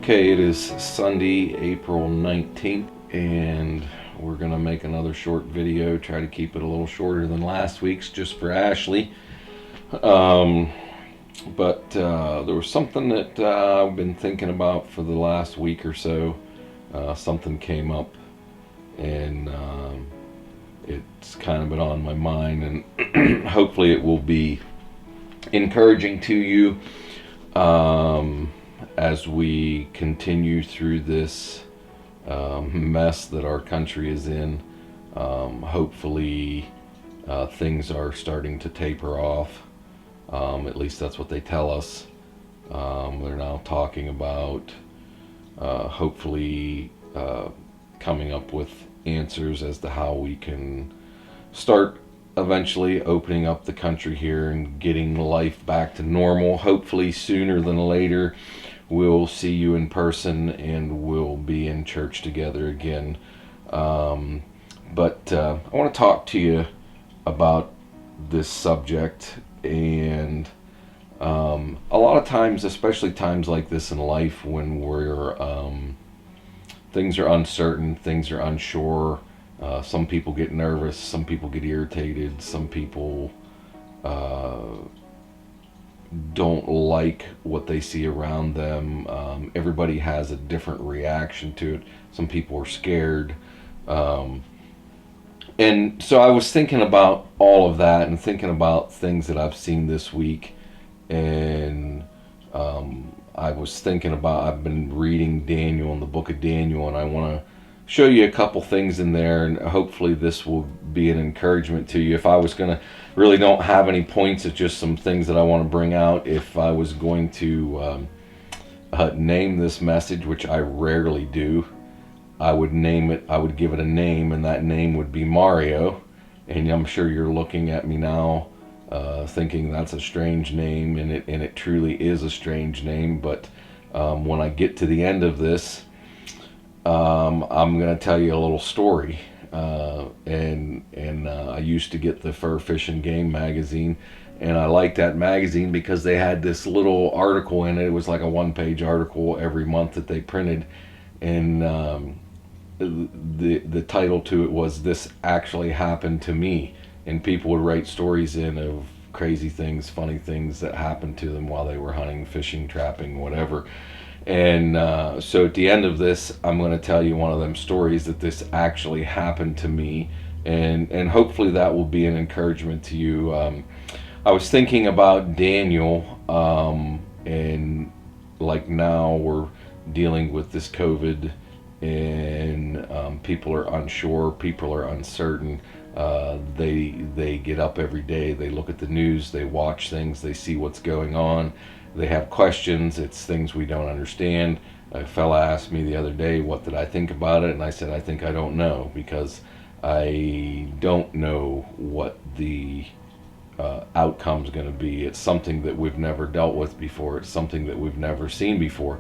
Okay, it is Sunday, April 19th, and we're going to make another short video, try to keep it a little shorter than last week's, just for Ashley. But there was something that I've been thinking about for the last week or so. Something came up, and it's kind of been on my mind, and hopefully it will be encouraging to you as we continue through this mess that our country is in. Hopefully things are starting to taper off. At least that's what they tell us. They're now talking about hopefully coming up with answers as to how we can start eventually opening up the country here and getting life back to normal. Hopefully sooner than later we'll see you in person and we'll be in church together again. But I want to talk to you about this subject. And a lot of times, especially times like this in life when we're things are uncertain, things are unsure, some people get nervous, some people get irritated, some people don't like what they see around them. Everybody has a different reaction to it. Some people are scared. And so I was thinking about all of that and thinking about things that I've seen this week. And I was thinking about, I've been reading Daniel in the book of Daniel, and I want to show you a couple things in there, and hopefully this will be an encouragement to you. If I was going to, really don't have any points, it's just some things that I want to bring out. If I was going to name this message, which I rarely do, I would name it, I would give it a name, and that name would be Mario. And I'm sure you're looking at me now thinking that's a strange name, and it truly is a strange name. But when I get to the end of this, I'm going to tell you a little story. And I used to get the Fur Fish and Game magazine, and I liked that magazine because they had this little article in it. It was like a one-page article every month that they printed, and the title to it was "This Actually Happened to Me," and people would write stories in of crazy things, funny things that happened to them while they were hunting, fishing, trapping, whatever. And so at the end of this, I'm going to tell you one of them stories that this actually happened to me, and hopefully that will be an encouragement to you. I was thinking about Daniel, and like now we're dealing with this COVID, and people are unsure, people are uncertain. They get up every day, they look at the news, they watch things, they see what's going on. They have questions. It's things we don't understand. A fella asked me the other day, what did I think about it? And I said, I think I don't know, because I don't know what the outcome's going to be. It's something that we've never dealt with before. It's something that we've never seen before.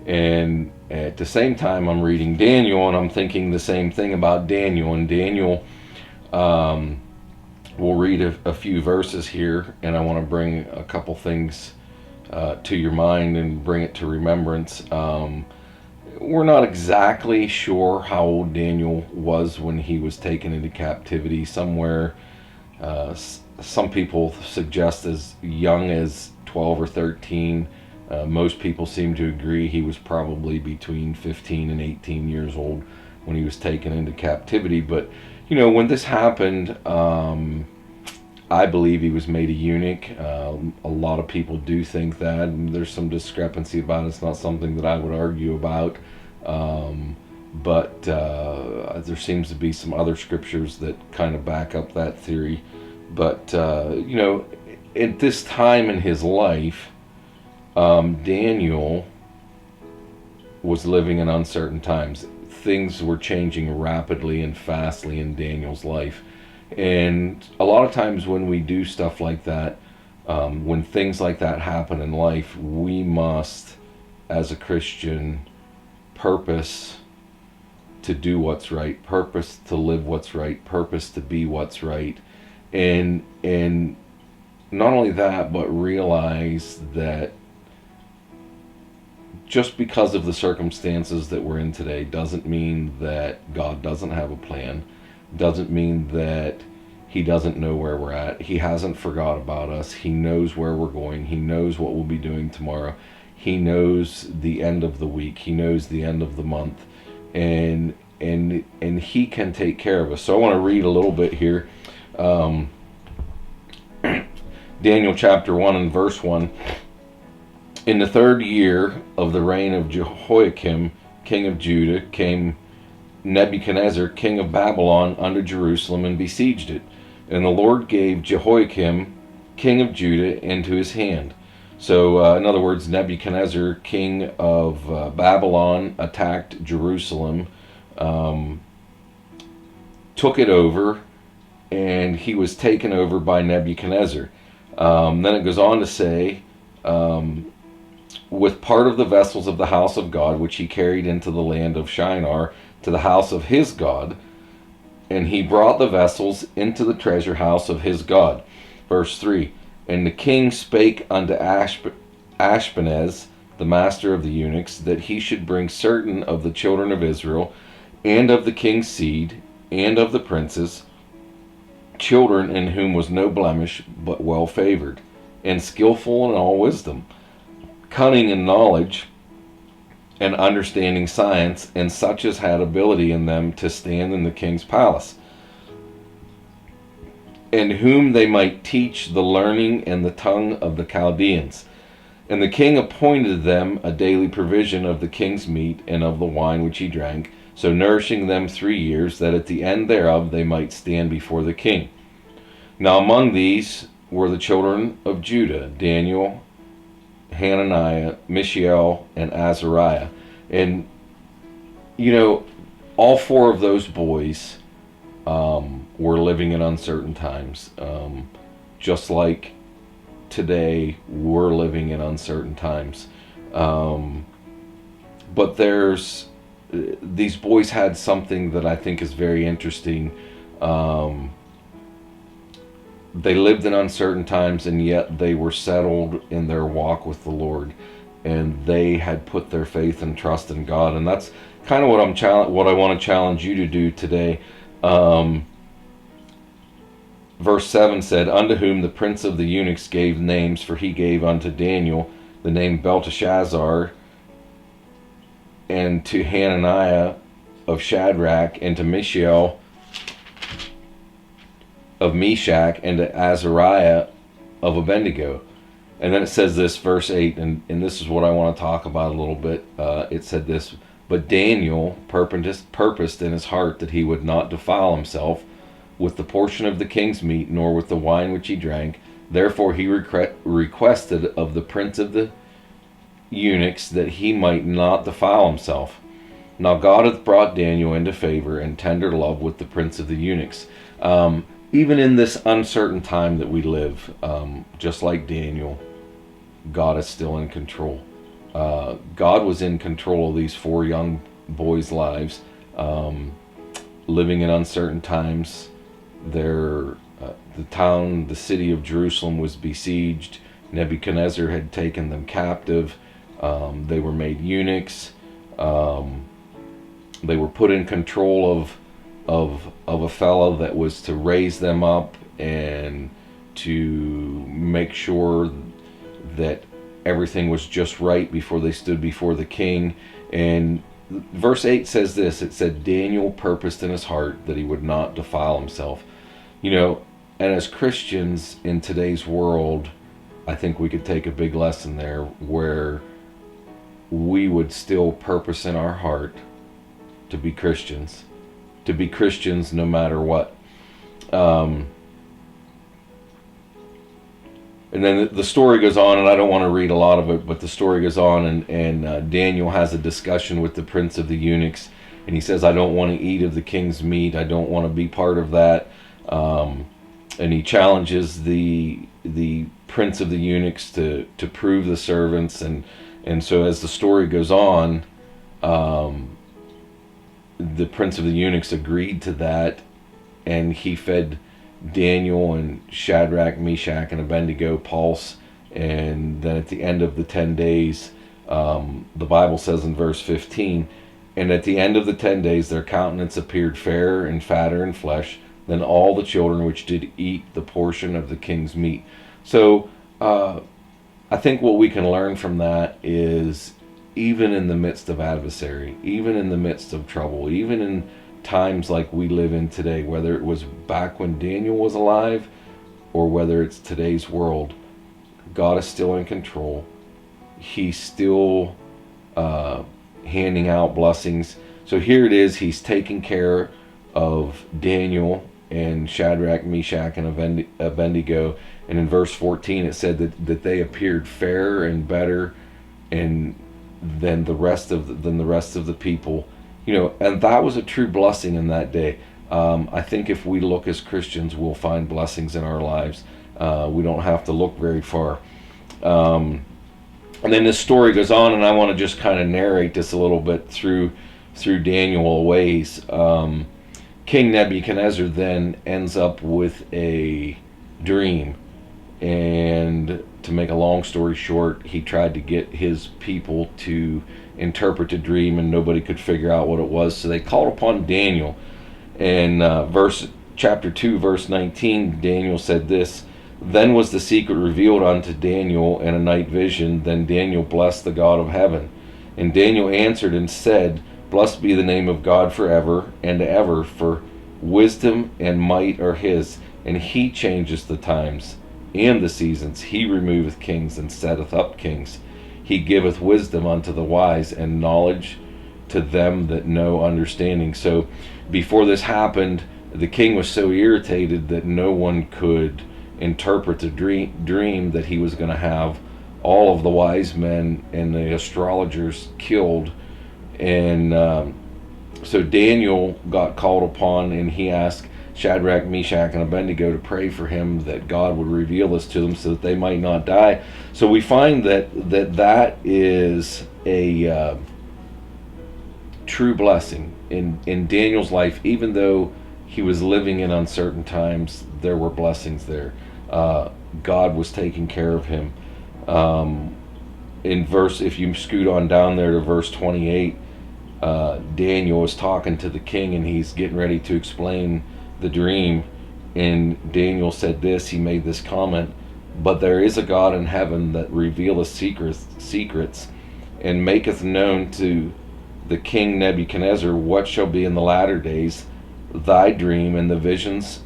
And at the same time, I'm reading Daniel, and I'm thinking the same thing about Daniel. And Daniel, we'll read a few verses here, and I want to bring a couple things to your mind and bring it to remembrance. We're not exactly sure how old Daniel was when he was taken into captivity. Somewhere, some people suggest as young as 12 or 13. Most people seem to agree he was probably between 15 and 18 years old when he was taken into captivity. But, you know, when this happened, I believe he was made a eunuch. A lot of people do think that, and there's some discrepancy about it. It's not something that I would argue about. But there seems to be some other scriptures that kind of back up that theory. But, you know, at this time in his life, Daniel was living in uncertain times. Things were changing rapidly and fastly in Daniel's life. And a lot of times when we do stuff like that, when things like that happen in life, we must, as a Christian, purpose to do what's right, purpose to live what's right, purpose to be what's right. And not only that, but realize that just because of the circumstances that we're in today doesn't mean that God doesn't have a plan, doesn't mean that he doesn't know where we're at. He hasn't forgot about us. He knows where we're going. He knows what we'll be doing tomorrow. He knows the end of the week. He knows the end of the month. And he can take care of us. So I want to read a little bit here. Daniel chapter 1 and verse 1. In the 3rd year of the reign of Jehoiakim, king of Judah, came Nebuchadnezzar, king of Babylon, unto Jerusalem, and besieged it. And the Lord gave Jehoiakim, king of Judah, into his hand. So, in other words, Nebuchadnezzar, king of Babylon, attacked Jerusalem, took it over, and he was taken over by Nebuchadnezzar. Then it goes on to say, with part of the vessels of the house of God, which he carried into the land of Shinar, to the house of his God, and he brought the vessels into the treasure house of his God. Verse 3, and the king spake unto Ashpenaz, the master of the eunuchs, that he should bring certain of the children of Israel, and of the king's seed, and of the princes, children in whom was no blemish, but well favored, and skillful in all wisdom, cunning in knowledge, and understanding science, and such as had ability in them to stand in the king's palace, and whom they might teach the learning and the tongue of the Chaldeans. And the king appointed them a daily provision of the king's meat and of the wine which he drank, so nourishing them 3 years, that at the end thereof they might stand before the king. Now among these were the children of Judah, Daniel, Hananiah, Mishael, and Azariah. And, you know, all 4 of those boys were living in uncertain times. Just like today, we're living in uncertain times. But these boys had something that I think is very interesting. They lived in uncertain times, and yet they were settled in their walk with the Lord, and they had put their faith and trust in God. And that's kind of what I want to challenge you to do today. Verse 7 said, unto whom the prince of the eunuchs gave names, for he gave unto Daniel the name Belteshazzar, and to Hananiah of Shadrach, and to Mishael of Meshach, and to Azariah of Abednego. And then it says this, verse 8, and this is what I want to talk about a little bit. It said this, but Daniel purposed in his heart that he would not defile himself with the portion of the king's meat, nor with the wine which he drank. Therefore he requested of the prince of the eunuchs that he might not defile himself. Now God hath brought Daniel into favor and tender love with the prince of the eunuchs. Even in this uncertain time that we live, just like Daniel, God is still in control. God was in control of these 4 young boys' lives, living in uncertain times. The city of Jerusalem was besieged. Nebuchadnezzar had taken them captive. They were made eunuchs. They were put in control of a fellow that was to raise them up and to make sure that everything was just right before they stood before the king. And verse 8 says this, it said, Daniel purposed in his heart that he would not defile himself. You know, and as Christians in today's world, I think we could take a big lesson there, where we would still purpose in our heart to be Christians no matter what. And then the story goes on, and I don't want to read a lot of it, but the story goes on, and Daniel has a discussion with the prince of the eunuchs, and he says, I don't want to eat of the king's meat. I don't want to be part of that. And he challenges the prince of the eunuchs to prove the servants, and so as the story goes on, the prince of the eunuchs agreed to that, and he fed Daniel and Shadrach, Meshach, and Abednego pulse. And then at the end of the 10 days, The Bible says in verse 15, and at the end of the 10 days their countenance appeared fairer and fatter in flesh than all the children which did eat the portion of the king's meat. So I think what we can learn from that is, even in the midst of adversary, even in the midst of trouble, even in times like we live in today, whether it was back when Daniel was alive or whether it's today's world, God is still in control. He's still handing out blessings. So here it is, he's taking care of Daniel and Shadrach, Meshach, and Abednego. And in verse 14 it said that they appeared fairer and better and than the rest of the people. And that was a true blessing in that day. I think if we look as Christians, we'll find blessings in our lives. We don't have to look very far. And then this story goes on, and I want to just kind of narrate this a little bit through Daniel ways. King Nebuchadnezzar then ends up with a dream, and to make a long story short, he tried to get his people to interpret the dream, and nobody could figure out what it was. So they called upon Daniel. And chapter 2, verse 19, Daniel said this: Then was the secret revealed unto Daniel in a night vision. Then Daniel blessed the God of heaven. And Daniel answered and said, Blessed be the name of God forever and ever, for wisdom and might are his, and he changes the times and the seasons. He removeth kings and setteth up kings. He giveth wisdom unto the wise, and knowledge to them that know understanding. So before this happened, the king was so irritated that no one could interpret the dream that he was going to have all of the wise men and the astrologers killed. And so Daniel got called upon, and he asked Shadrach, Meshach, and Abednego to pray for him that God would reveal this to them so that they might not die. So we find that is a true blessing in Daniel's life. Even though he was living in uncertain times, there were blessings there. God was taking care of him. If you scoot on down there to verse 28, Daniel is talking to the king, and he's getting ready to explain the dream. And Daniel said this, he made this comment: But there is a God in heaven that revealeth secrets, and maketh known to the king Nebuchadnezzar what shall be in the latter days. Thy dream and the visions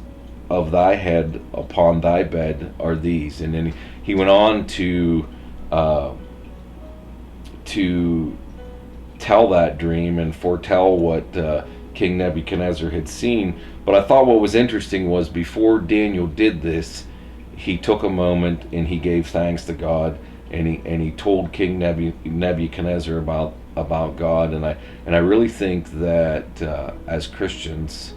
of thy head upon thy bed are these. And then he went on to tell that dream and foretell what King Nebuchadnezzar had seen. But I thought what was interesting was, before Daniel did this, he took a moment and he gave thanks to God, and he told King Nebuchadnezzar about God. And I really think that as Christians,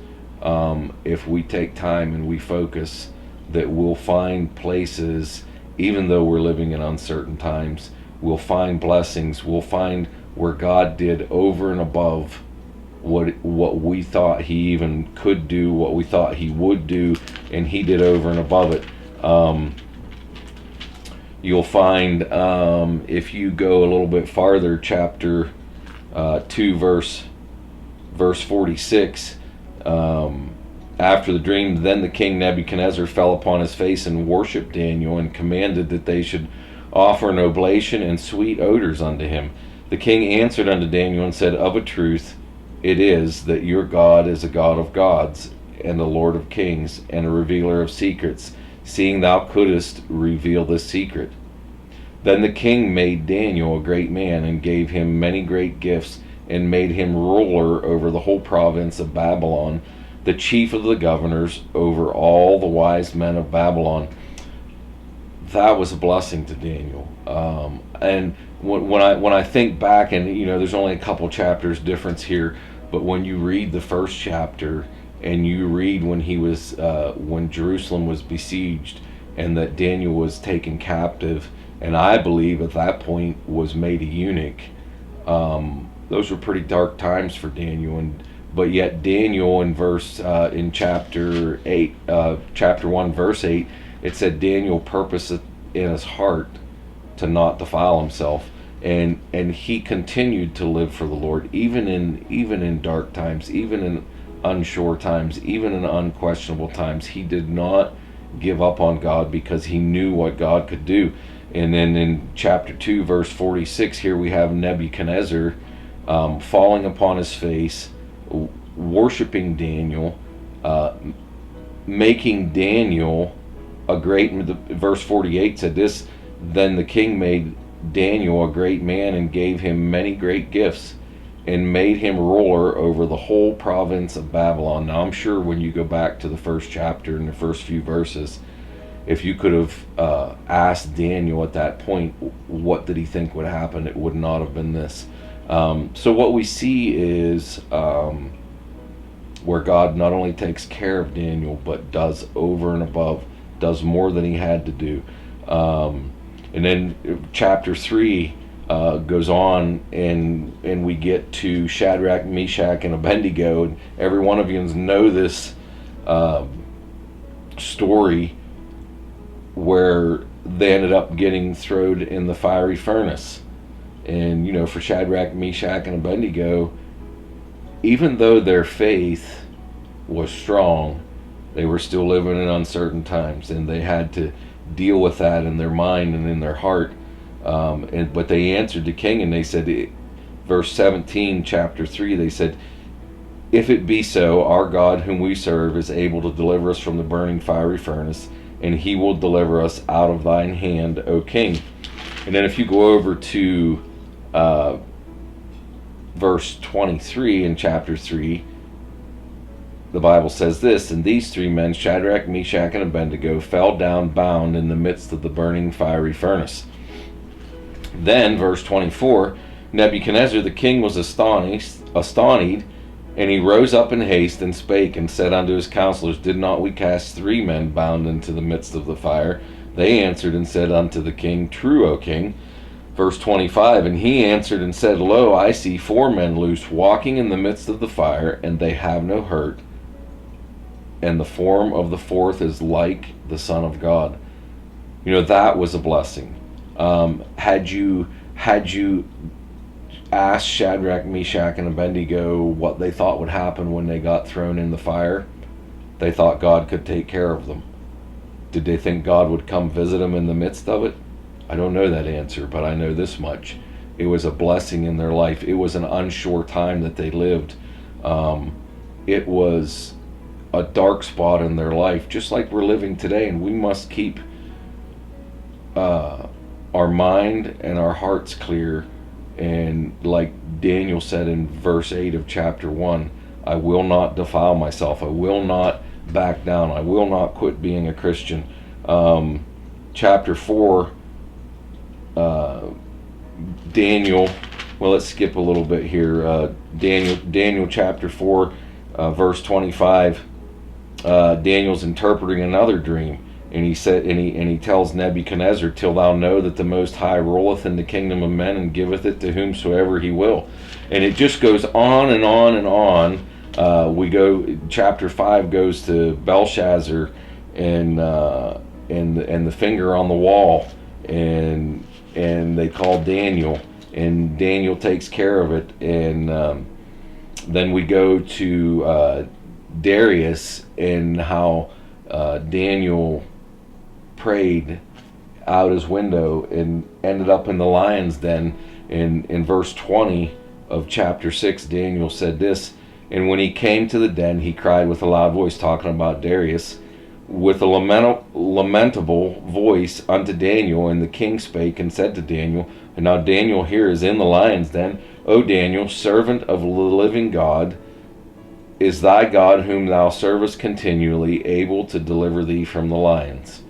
if we take time and we focus, that we'll find places, even though we're living in uncertain times, we'll find blessings. We'll find where God did over and above what we thought he even could do, what we thought he would do, and he did over and above it. You'll find, if you go a little bit farther, chapter 2, verse 46, after the dream, then the king Nebuchadnezzar fell upon his face and worshipped Daniel, and commanded that they should offer an oblation and sweet odors unto him. The king answered unto Daniel and said, Of a truth it is that your God is a God of gods, and a Lord of kings, and a revealer of secrets, seeing thou couldest reveal this secret. Then the king made Daniel a great man, and gave him many great gifts, and made him ruler over the whole province of Babylon, the chief of the governors over all the wise men of Babylon. That was a blessing to Daniel. And when I think back, and there's only a couple chapters difference here, but when you read the first chapter, and you read when Jerusalem was besieged, and that Daniel was taken captive, and I believe at that point was made a eunuch. Those were pretty dark times for Daniel, but yet Daniel in chapter 8, chapter 1, verse 8, it said Daniel purposed in his heart to not defile himself. and he continued to live for the Lord, even in dark times, even in unsure times, even in unquestionable times. He did not give up on God because he knew what God could do. And then in chapter 2, verse 46, here we have Nebuchadnezzar falling upon his face, worshiping Daniel, making Daniel a great. Verse 48 said this: Then the king made Daniel a great man and gave him many great gifts, and made him ruler over the whole province of Babylon. Now I'm sure when you go back to the first chapter and the first few verses, if you could have asked Daniel at that point what did he think would happen, it would not have been this. So what we see is where God not only takes care of Daniel, but does over and above, does more than he had to do. And then chapter 3 goes on, and we get to Shadrach, Meshach, and Abednego. And every one of you know this story where they ended up getting thrown in the fiery furnace. And, for Shadrach, Meshach, and Abednego, even though their faith was strong, they were still living in uncertain times, and they had to deal with that in their mind and in their heart. But they answered the king, and they said, verse 17, chapter 3, they said, "If it be so, our God whom we serve is able to deliver us from the burning fiery furnace, and he will deliver us out of thine hand, O king." And then if you go over to verse 23 in chapter 3, the Bible says this: "And these three men, Shadrach, Meshach, and Abednego, fell down bound in the midst of the burning fiery furnace." Then, verse 24, "Nebuchadnezzar the king was astonished, and he rose up in haste and spake and said unto his counselors, Did not we cast 3 men bound into the midst of the fire? They answered and said unto the king, True, O king." Verse 25, "And he answered and said, Lo, I see 4 men loose, walking in the midst of the fire, and they have no hurt. And the form of the 4th is like the Son of God." That was a blessing. Had you asked Shadrach, Meshach, and Abednego what they thought would happen when they got thrown in the fire, they thought God could take care of them. Did they think God would come visit them in the midst of it? I don't know that answer, but I know this much. It was a blessing in their life. It was an unsure time that they lived. It was a dark spot in their life, just like we're living today, and we must keep our mind and our hearts clear. And like Daniel said in verse 8 of chapter 1, "I will not defile myself. I will not back down. I will not quit being a Christian." Chapter 4, Daniel, well, let's skip a little bit here. Daniel chapter 4, verse 25, Daniel's interpreting another dream. And he said, and he tells Nebuchadnezzar, "Till thou know that the Most High ruleth in the kingdom of men, and giveth it to whomsoever he will." And it just goes on and on and on. Chapter 5 goes to Belshazzar and the finger on the wall, and they call Daniel, and Daniel takes care of it. And then we go to Darius, and how Daniel prayed out his window and ended up in the lion's den. In verse 20 of chapter 6, Daniel said this: "And when he came to the den, he cried with a loud voice," talking about Darius, "with a lamentable voice unto Daniel. And the king spake and said to Daniel," and now Daniel here is in the lion's den, "O Daniel, servant of the living God, is thy God whom thou servest continually able to deliver thee from the lions?"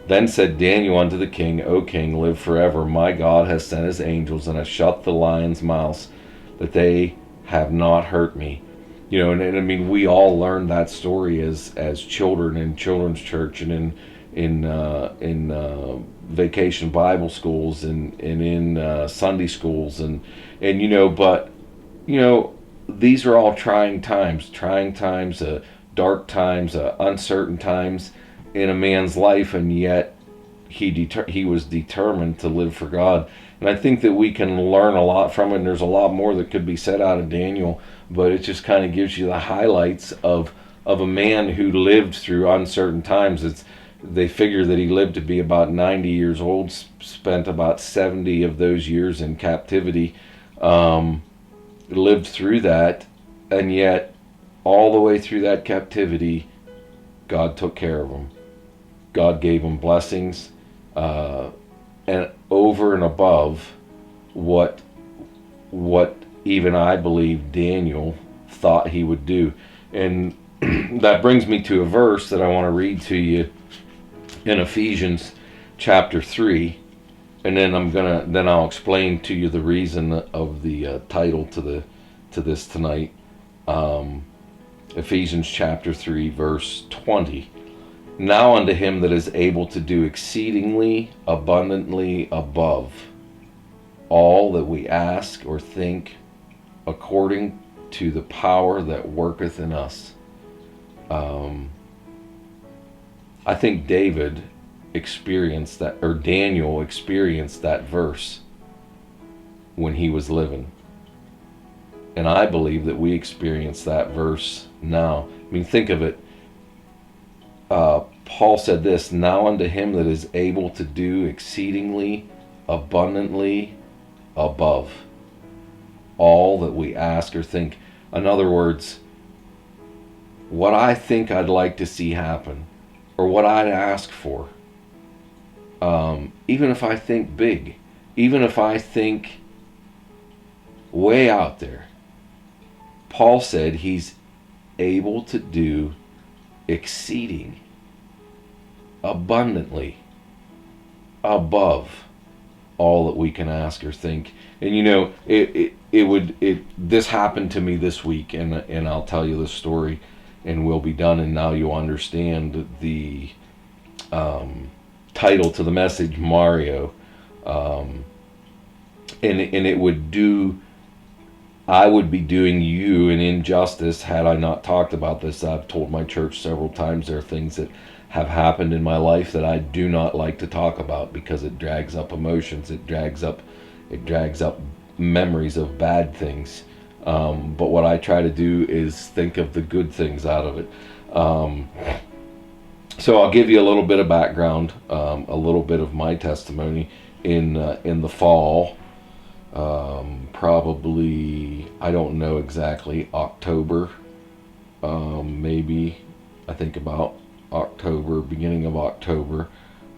Then said Daniel unto the king, "O king, live forever. My God has sent his angels, and has shut the lions' mouths, that they have not hurt me." And I mean, we all learned that story as children in children's church, and in vacation Bible schools, and in Sunday schools, but these are all trying times, dark times, uncertain times in a man's life, and yet he was determined to live for God. And I think that we can learn a lot from it, and there's a lot more that could be said out of Daniel, but it just kind of gives you the highlights of a man who lived through uncertain times. They figure that he lived to be about 90 years old, spent about 70 of those years in captivity, lived through that, and yet all the way through that captivity, God took care of him. God gave him blessings, and over and above what even I believe Daniel thought he would do. And that brings me to a verse that I want to read to you in Ephesians chapter 3, and then I'll explain to you the reason of the title to this tonight. Ephesians chapter 3 verse 20. Now unto him that is able to do exceedingly abundantly above all that we ask or think, according to the power that worketh in us. I think David experienced that, or Daniel experienced that verse when he was living. And I believe that we experience that verse now. I mean, think of it. Paul said this, now unto him that is able to do exceedingly abundantly above all that we ask or think. In other words, what I think I'd like to see happen, or what I'd ask for, even if I think big, even if I think way out there, Paul said he's able to do exceeding abundantly above all that we can ask or think. And you know, this happened to me this week, and I'll tell you the story, and we'll be done. And now you'll understand the title to the message, Mario. And it would do, I would be doing you an injustice had I not talked about this. I've told my church several times there are things that have happened in my life that I do not like to talk about because it drags up emotions. It drags up memories of bad things. But what I try to do is think of the good things out of it. So I'll give you a little bit of background, a little bit of my testimony. In the fall, probably, I don't know exactly, October, maybe, I think about October, beginning of October,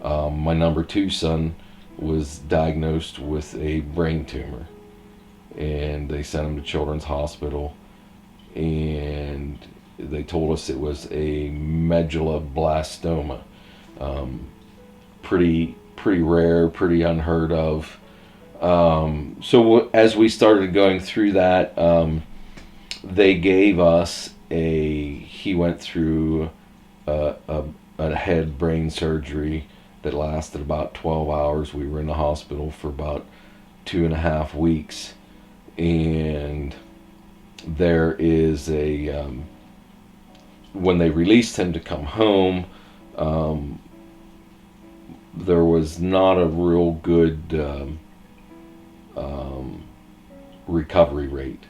my number 2 son was diagnosed with a brain tumor, and they sent him to Children's Hospital, and they told us it was a medulloblastoma. Pretty rare, pretty unheard of. So as we started going through that, they gave us he went through a head brain surgery that lasted about 12 hours. We were in the hospital for about 2.5 weeks, and there is when they released him to come home, there was not a real good recovery rate.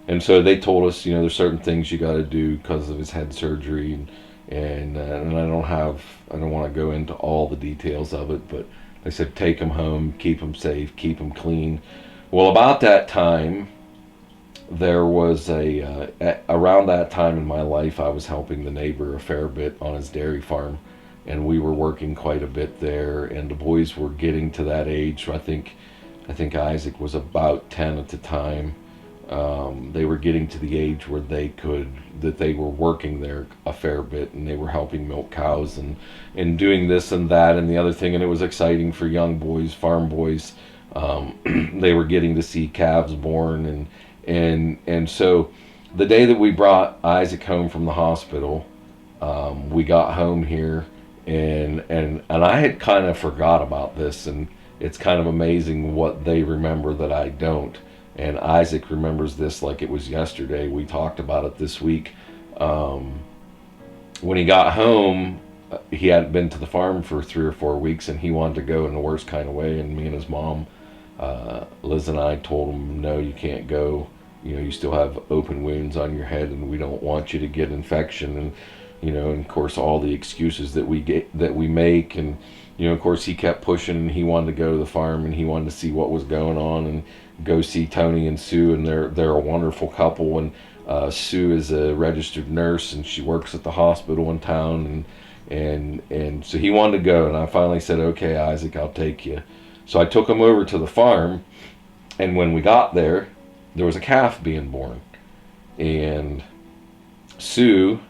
And so they told us, you know, there's certain things you got to do because of his head surgery, and I don't want to go into all the details of it, but they said take him home, keep him safe, keep him clean. Well, about that time, there was around that time in my life, I was helping the neighbor a fair bit on his dairy farm, and we were working quite a bit there, and the boys were getting to that age. I think Isaac was about 10 at the time. They were getting to the age where they were working there a fair bit, and they were helping milk cows and doing this and that and the other thing, and it was exciting for young boys, farm boys. They were getting to see calves born, and so the day that we brought Isaac home from the hospital, we got home here, and I had kind of forgot about this, and it's kind of amazing what they remember that I don't. And Isaac remembers this like it was yesterday. We talked about it this week. When he got home, he hadn't been to the farm for 3 or 4 weeks, and he wanted to go in the worst kind of way. And me and his mom Liz and I told him, no, you can't go. You still have open wounds on your head, and we don't want you to get infection. And of course, all the excuses that we make, and of course, he kept pushing. And he wanted to go to the farm, and he wanted to see what was going on, and go see Tony and Sue, and they're a wonderful couple. And Sue is a registered nurse, and she works at the hospital in town, and so he wanted to go, and I finally said, okay, Isaac, I'll take you. So I took him over to the farm, and when we got there was a calf being born. And Sue,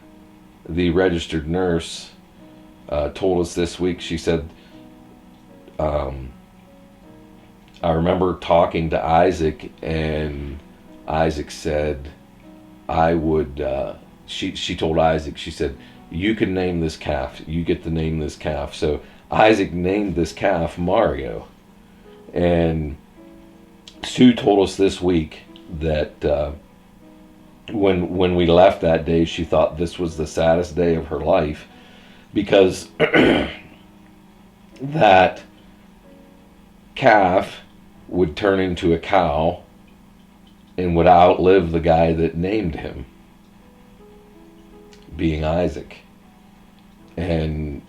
the registered nurse, told us this week, she said, I remember talking to Isaac, and Isaac said, I would, she told Isaac, she said, you can name this calf. You get to name this calf. So Isaac named this calf Mario. And Sue told us this week that when we left that day, she thought this was the saddest day of her life, because that calf would turn into a cow and would outlive the guy that named him, being Isaac. And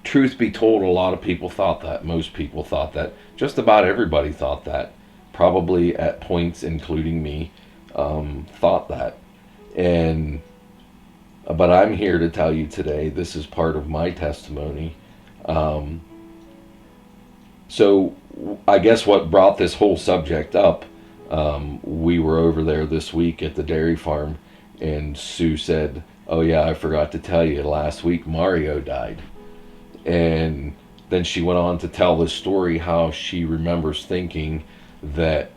truth be told, a lot of people thought that. Most people thought that. Just about everybody thought that. Probably at points, including me, thought that. But I'm here to tell you today, this is part of my testimony. So I guess what brought this whole subject up, we were over there this week at the dairy farm, and Sue said, oh yeah, I forgot to tell you, last week Mario died. And then she went on to tell the story how she remembers thinking that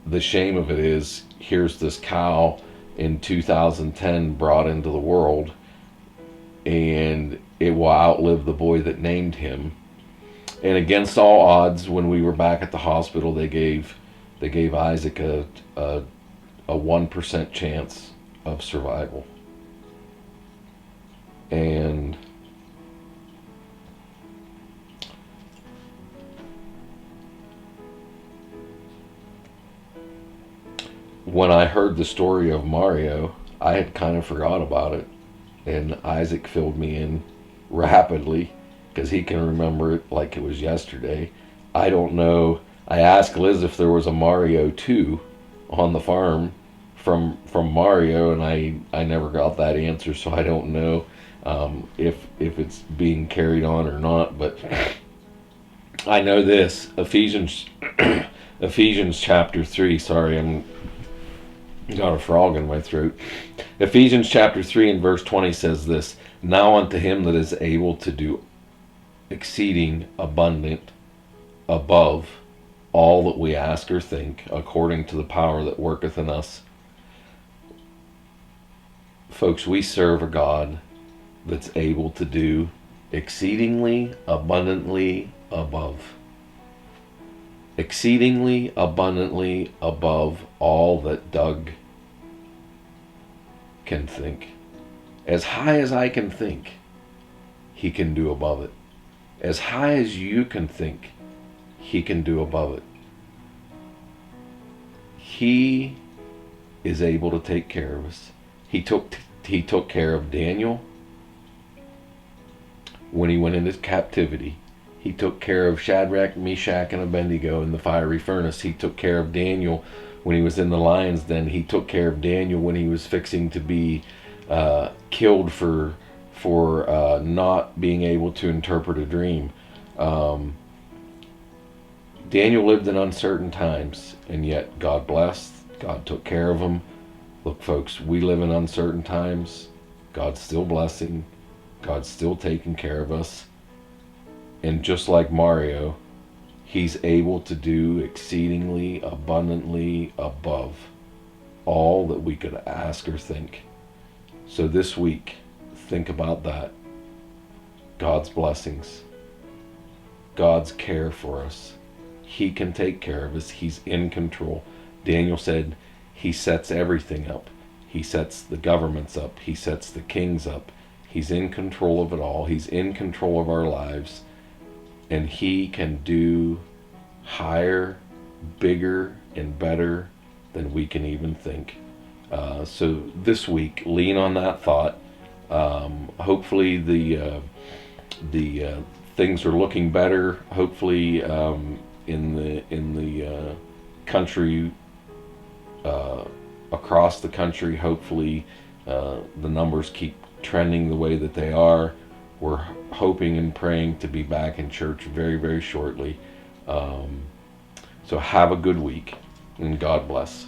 the shame of it is, here's this cow in 2010 brought into the world, and it will outlive the boy that named him. And against all odds, when we were back at the hospital, they gave Isaac a 1% chance of survival. And when I heard the story of Mario, I had kind of forgot about it, and Isaac filled me in rapidly, because he can remember it like it was yesterday. I don't know. I asked Liz if there was a Mario 2 on the farm from Mario, and I never got that answer, so I don't know if it's being carried on or not. But I know this, Ephesians chapter 3. Sorry, I'm got a frog in my throat. Ephesians chapter 3 and verse 20 says this: now unto him that is able to do exceeding abundant above all that we ask or think, according to the power that worketh in us. Folks, we serve a God that's able to do exceedingly abundantly above. Exceedingly abundantly above all that Doug can think. As high as I can think, he can do above it. As high as you can think, he can do above it. He is able to take care of us. He took care of Daniel when he went into captivity. He took care of Shadrach, Meshach, and Abednego in the fiery furnace. He took care of Daniel when he was in the lion's den. He took care of Daniel when he was fixing to be killed for not being able to interpret a dream. Daniel lived in uncertain times, and yet God blessed. God took care of him. Look, folks, we live in uncertain times. God's still blessing. God's still taking care of us. And just like Mario, he's able to do exceedingly abundantly above all that we could ask or think. So this week, think about that. God's blessings. God's care for us. He can take care of us. He's in control. Daniel said he sets everything up. He sets the governments up. He sets the kings up. He's in control of it all. He's in control of our lives. And he can do higher, bigger, and better than we can even think. So this week, lean on that thought. Hopefully, the things are looking better. Hopefully, in the country, across the country, hopefully the numbers keep trending the way that they are. We're hoping and praying to be back in church very, very shortly. So have a good week, and God bless.